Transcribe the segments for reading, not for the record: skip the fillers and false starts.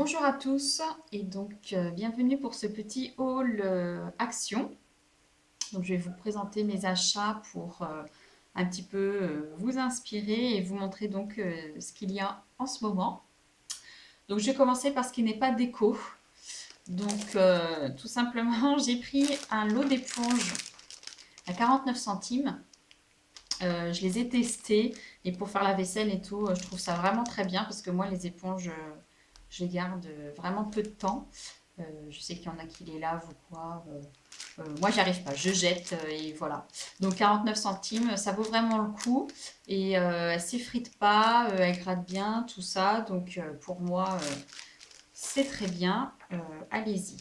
Bonjour à tous et donc bienvenue pour ce petit haul action. Donc je vais vous présenter mes achats pour un petit peu vous inspirer et vous montrer donc ce qu'il y a en ce moment. Donc je vais commencer par ce qui n'est pas déco. Donc tout simplement j'ai pris un lot d'éponges à 49 centimes. Je les ai testés et pour faire la vaisselle et tout, je trouve ça vraiment très bien parce que moi les éponges, je les garde vraiment peu de temps. Je sais qu'il y en a qui les lavent ou quoi. Moi, j'y arrive pas. Je jette et voilà. Donc 49 centimes, ça vaut vraiment le coup. Et elle s'effrite pas, elle gratte bien, tout ça. Donc pour moi, c'est très bien. Allez-y.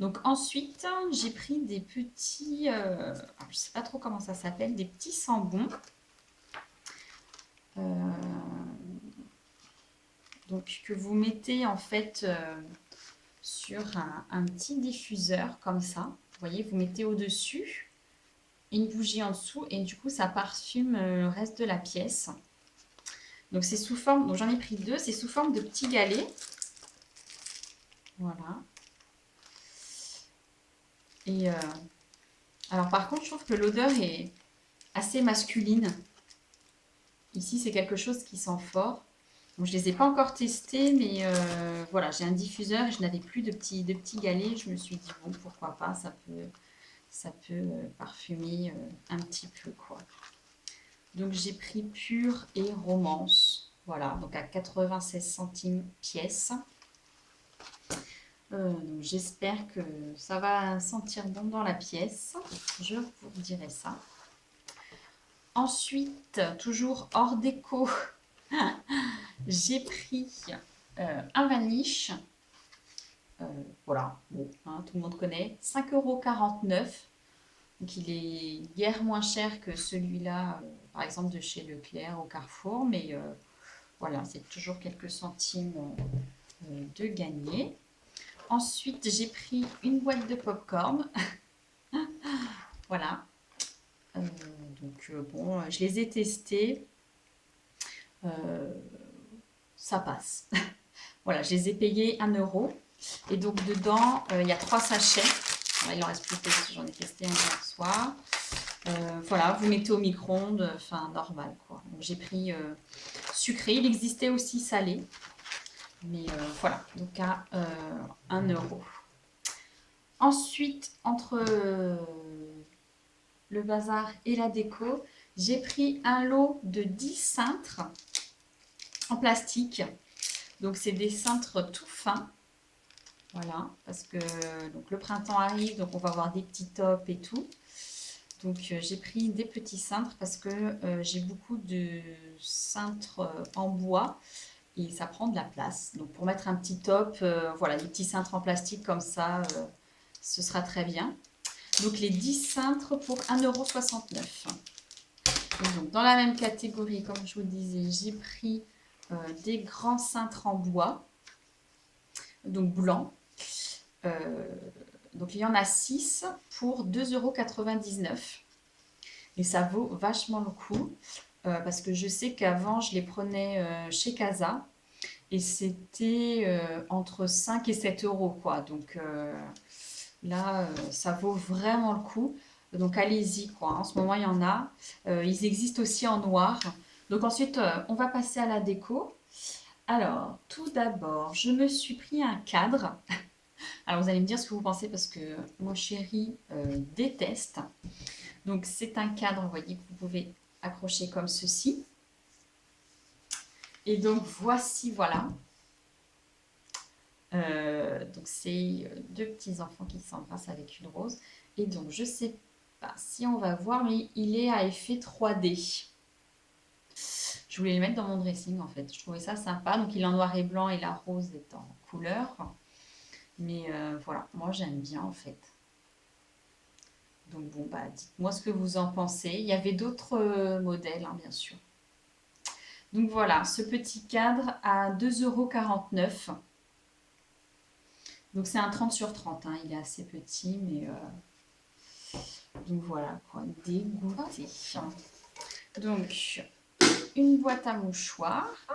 Donc ensuite, j'ai pris des petits, alors, je sais pas trop comment ça s'appelle, des petits sambons. Donc que vous mettez en fait sur un petit diffuseur comme ça. Vous voyez, vous mettez au-dessus une bougie en dessous et du coup ça parfume le reste de la pièce. Donc c'est sous forme, donc j'en ai pris deux, c'est sous forme de petits galets. Voilà. Et alors par contre je trouve que l'odeur est assez masculine. Ici c'est quelque chose qui sent fort. Bon, je ne les ai pas encore testés, mais voilà, j'ai un diffuseur et je n'avais plus de petits galets. Je me suis dit, bon, pourquoi pas, ça peut parfumer un petit peu, quoi. Donc j'ai pris Pure et Romance. Voilà, donc à 96 centimes pièce. Donc j'espère que ça va sentir bon dans la pièce. Je vous dirai ça. Ensuite, toujours hors déco, j'ai pris un vaniche. Voilà, bon, hein, tout le monde connaît. 5,49 €. Donc il est guère moins cher que celui-là, par exemple de chez Leclerc au Carrefour. Mais voilà, c'est toujours quelques centimes de gagner. Ensuite, j'ai pris une boîte de popcorn. Voilà. Donc bon, je les ai testés. Euh, Ça passe. Voilà, je les ai payés 1 €. Et donc dedans, il y a 3 sachets. Voilà, il en reste plus que j'en ai testé un hier soir. Voilà, vous mettez au micro-ondes, enfin normal quoi. Donc j'ai pris sucré. Il existait aussi salé. Mais voilà, donc à 1 €. Ensuite, entre le bazar et la déco, j'ai pris un lot de 10 cintres en plastique. Donc c'est des cintres tout fins. Voilà, parce que donc, le printemps arrive, donc on va avoir des petits tops et tout. Donc j'ai pris des petits cintres parce que j'ai beaucoup de cintres en bois et ça prend de la place. Donc pour mettre un petit top, voilà, des petits cintres en plastique comme ça, ce sera très bien. Donc les 10 cintres pour 1,69 €. Et donc dans la même catégorie, comme je vous disais, j'ai pris des grands cintres en bois, donc blancs. Euh, donc il y en a 6 pour 2,99 €. Et ça vaut vachement le coup parce que je sais qu'avant je les prenais chez Casa et c'était entre 5 et 7 euros quoi. Donc là ça vaut vraiment le coup. Donc allez-y quoi. En ce moment il y en a. Ils existent aussi en noir. Donc ensuite on va passer à la déco. Alors tout d'abord je me suis pris un cadre. Alors vous allez me dire ce que vous pensez parce que mon chéri déteste. Donc c'est un cadre, vous voyez, que vous pouvez accrocher comme ceci. Et donc voici, voilà. Donc c'est deux petits enfants qui s'embrassent avec une rose. Et donc je sais pas si on va voir, mais il est à effet 3D. Je voulais le mettre dans mon dressing en fait. Je trouvais ça sympa. Donc il est en noir et blanc et la rose est en couleur. Mais voilà, moi j'aime bien en fait. Donc bon, bah dites-moi ce que vous en pensez. Il y avait d'autres modèles, hein, bien sûr. Donc voilà, ce petit cadre à 2,49 €. Donc c'est un 30 sur 30, hein, il est assez petit, mais donc voilà quoi, dégoûté. Donc une boîte à mouchoirs,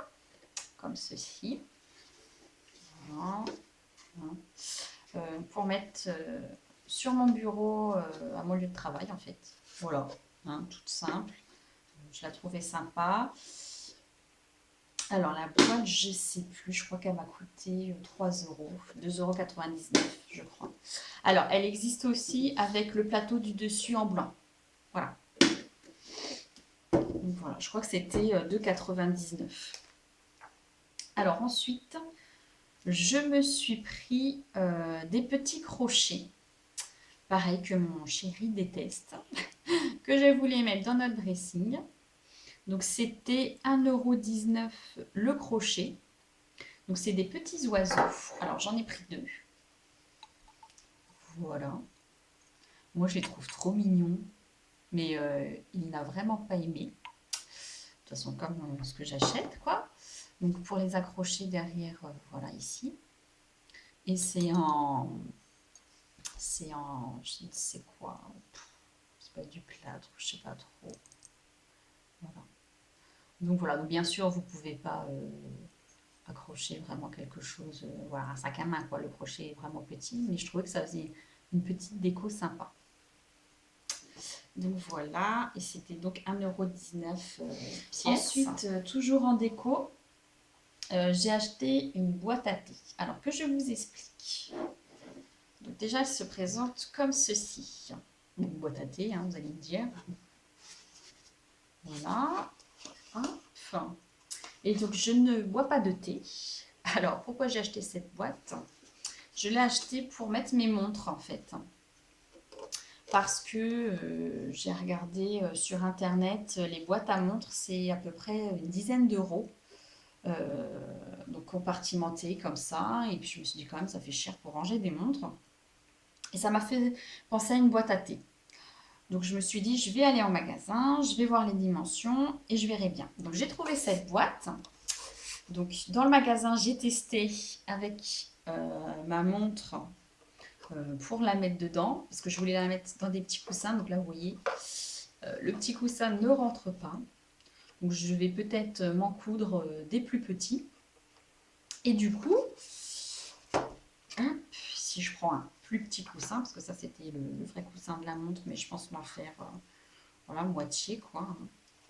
comme ceci. Voilà. Pour mettre sur mon bureau à mon lieu de travail en fait. Voilà, hein, toute simple. Je la trouvais sympa. Alors la boîte, je sais plus, je crois qu'elle m'a coûté 3 euros, 2,99 € je crois. Alors elle existe aussi avec le plateau du dessus en blanc. Voilà. Donc, voilà, je crois que c'était 2,99 €. Alors ensuite, je me suis pris des petits crochets. Pareil que mon chéri déteste. Que je voulais mettre dans notre dressing. Donc c'était 1,19 € le crochet. Donc c'est des petits oiseaux. Alors j'en ai pris 2. Voilà. Moi je les trouve trop mignons. Mais il n'a vraiment pas aimé. De toute façon comme ce que j'achète quoi. Donc pour les accrocher derrière, voilà ici. Et c'est en... je ne sais quoi. C'est pas du plâtre, je sais pas trop. Voilà. Donc voilà, donc bien sûr vous pouvez pas accrocher vraiment quelque chose, voilà, un sac à main quoi, le crochet est vraiment petit, mais je trouvais que ça faisait une petite déco sympa. Donc voilà, et c'était donc 1,19 € pièce. Ensuite, toujours en déco, j'ai acheté une boîte à thé. Alors que je vous explique. Donc déjà, elle se présente comme ceci. Une boîte à thé, hein, vous allez me dire. Voilà. Hop. Et donc, je ne bois pas de thé. Alors, pourquoi j'ai acheté cette boîte? Je l'ai achetée pour mettre mes montres, en fait. Parce que j'ai regardé sur Internet, les boîtes à montres, c'est à peu près une dizaine d'euros. Donc, compartimentées comme ça. Et puis, je me suis dit, quand même, ça fait cher pour ranger des montres. Et ça m'a fait penser à une boîte à thé. Donc, je me suis dit, je vais aller en magasin, je vais voir les dimensions et je verrai bien. Donc, j'ai trouvé cette boîte. Donc, dans le magasin, j'ai testé avec ma montre pour la mettre dedans. Parce que je voulais la mettre dans des petits coussins. Donc là, vous voyez, le petit coussin ne rentre pas. Donc, je vais peut-être m'en coudre des plus petits. Et du coup, si je prends un plus petit coussin, parce que ça, c'était le vrai coussin de la montre, mais je pense m'en faire voilà, moitié, quoi.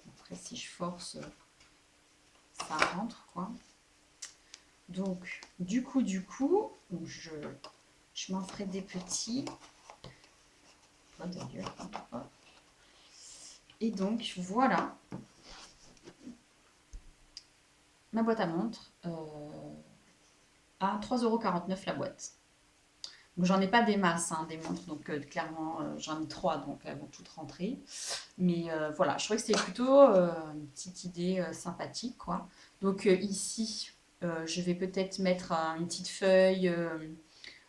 Après, si je force, ça rentre, quoi. Donc, du coup, donc je m'en ferai des petits. D'ailleurs, et donc, voilà. Ma boîte à montre à 3,49 € la boîte. Donc, j'en ai pas des masses, hein, des montres, donc clairement, j'en ai 3, donc elles vont toutes rentrer. Mais voilà, je trouvais que c'était plutôt une petite idée sympathique, quoi. Donc ici, je vais peut-être mettre une petite feuille,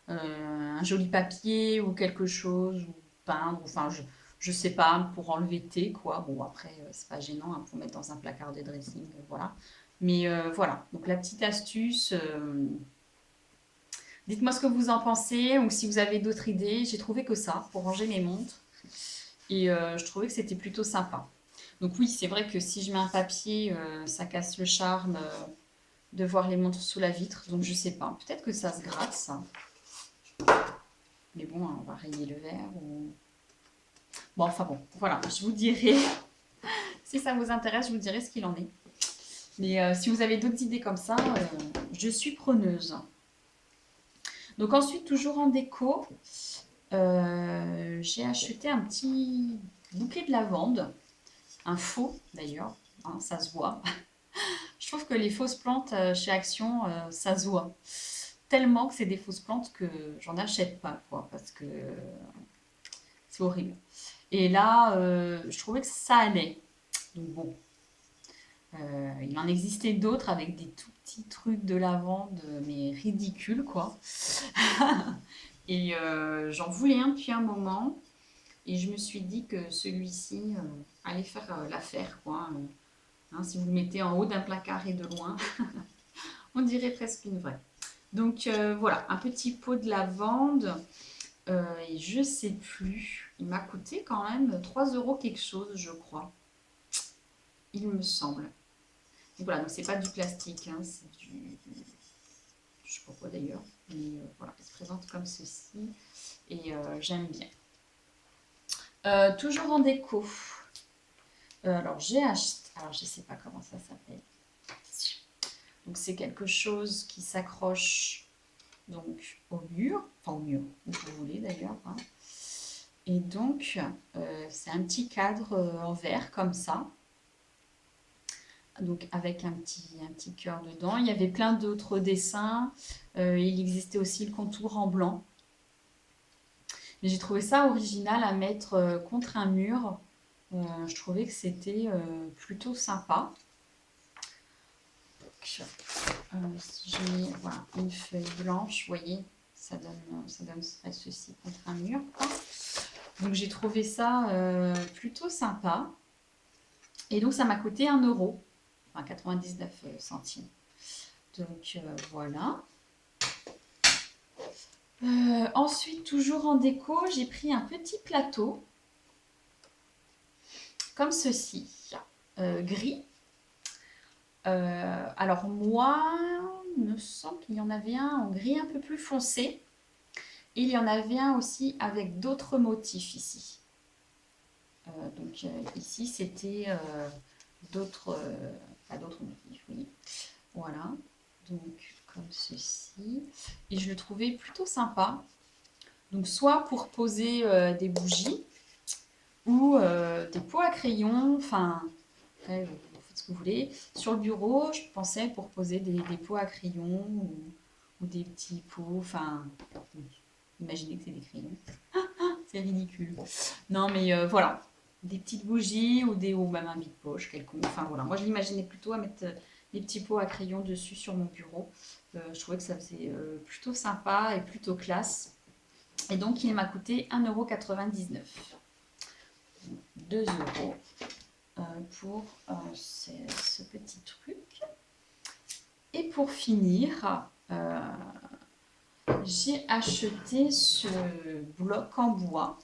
un joli papier ou quelque chose, ou peindre, enfin je sais pas, pour enlever thé, quoi. Bon, après, c'est pas gênant hein, pour mettre dans un placard de dressing, voilà. Mais voilà, donc la petite astuce, dites-moi ce que vous en pensez, ou si vous avez d'autres idées. J'ai trouvé que ça, pour ranger mes montres. Et je trouvais que c'était plutôt sympa. Donc oui, c'est vrai que si je mets un papier, ça casse le charme de voir les montres sous la vitre. Donc je sais pas, peut-être que ça se gratte, ça. Mais bon, on va rayer le verre. Ou... Bon, enfin bon, voilà, je vous dirai. Si ça vous intéresse, je vous dirai ce qu'il en est. Mais si vous avez d'autres idées comme ça, je suis preneuse. Donc ensuite, toujours en déco, j'ai acheté un petit bouquet de lavande. Un faux d'ailleurs, hein, ça se voit. Je trouve que les fausses plantes chez Action, ça se voit. Tellement que c'est des fausses plantes que j'en achète pas, quoi, parce que c'est horrible. Et là, je trouvais que ça allait. Donc bon, il en existait d'autres avec des tout petits trucs de lavande, mais ridicules, quoi. Et j'en voulais un depuis un moment. Et je me suis dit que celui-ci allait faire l'affaire, quoi. Hein, si vous le mettez en haut d'un placard et de loin, on dirait presque une vraie. Donc voilà, un petit pot de lavande. Et je sais plus, il m'a coûté quand même 3 € quelque chose, je crois. Il me semble. Donc voilà, donc c'est pas du plastique, hein, c'est du... Je sais pas pourquoi d'ailleurs. Mais voilà, il se présente comme ceci. Et j'aime bien. Toujours en déco. Alors j'ai acheté, alors je sais pas comment ça s'appelle. Donc c'est quelque chose qui s'accroche donc au mur, enfin au mur, où vous voulez d'ailleurs. Hein. Et donc c'est un petit cadre en verre comme ça. Donc avec un petit cœur dedans. Il y avait plein d'autres dessins. Il existait aussi le contour en blanc. Mais j'ai trouvé ça original à mettre contre un mur. Je trouvais que c'était plutôt sympa. Donc, si je mets voilà, une feuille blanche, vous voyez, ça donnerait ceci contre un mur. Quoi. Donc j'ai trouvé ça plutôt sympa. Et donc ça m'a coûté 1 euro, enfin 99 centimes. Donc voilà. Ensuite, toujours en déco, j'ai pris un petit plateau comme ceci, gris. Alors moi, il me semble qu'il y en avait un en gris un peu plus foncé. Et il y en avait un aussi avec d'autres motifs ici. Donc ici, c'était d'autres motifs, oui. Voilà, donc comme ceci. Et je le trouvais plutôt sympa. Donc soit pour poser des bougies ou des pots à crayon, enfin, après, vous faites ce que vous voulez. Sur le bureau, je pensais pour poser des pots à crayon ou des petits pots, enfin, imaginez que c'est des crayons. C'est ridicule. Non, mais voilà, des petites bougies ou même un vide-poche quelconque. Enfin voilà, moi je l'imaginais plutôt à mettre des petits pots à crayon dessus sur mon bureau. Je trouvais que ça faisait plutôt sympa et plutôt classe. Et donc il m'a coûté 1,99 €. 2 € pour ce petit truc. Et pour finir, j'ai acheté ce bloc en bois.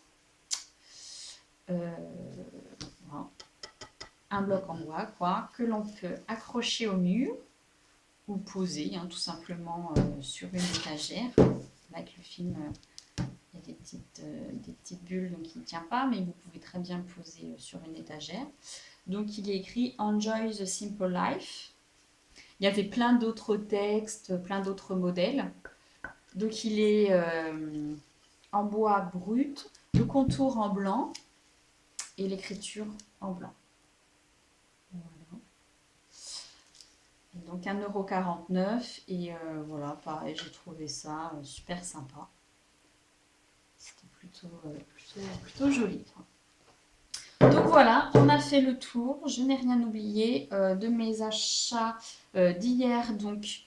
Voilà. Un bloc en bois, quoi, que l'on peut accrocher au mur ou poser, hein, tout simplement sur une étagère. Avec le film, il y a des petites bulles, donc il ne tient pas, mais vous pouvez très bien le poser sur une étagère. Donc il est écrit « Enjoy the simple life ». Il y avait plein d'autres textes, plein d'autres modèles. Donc il est en bois brut, le contour en blanc et l'écriture en blanc. Voilà. Et donc 1,49 € et voilà, pareil, j'ai trouvé ça super sympa. C'était plutôt joli. Donc voilà, on a fait le tour. Je n'ai rien oublié de mes achats d'hier donc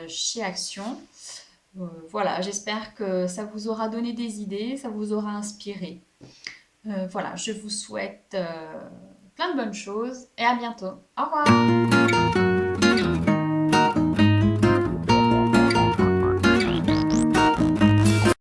chez Action. Voilà, j'espère que ça vous aura donné des idées, ça vous aura inspiré. Voilà, je vous souhaite plein de bonnes choses et à bientôt. Au revoir!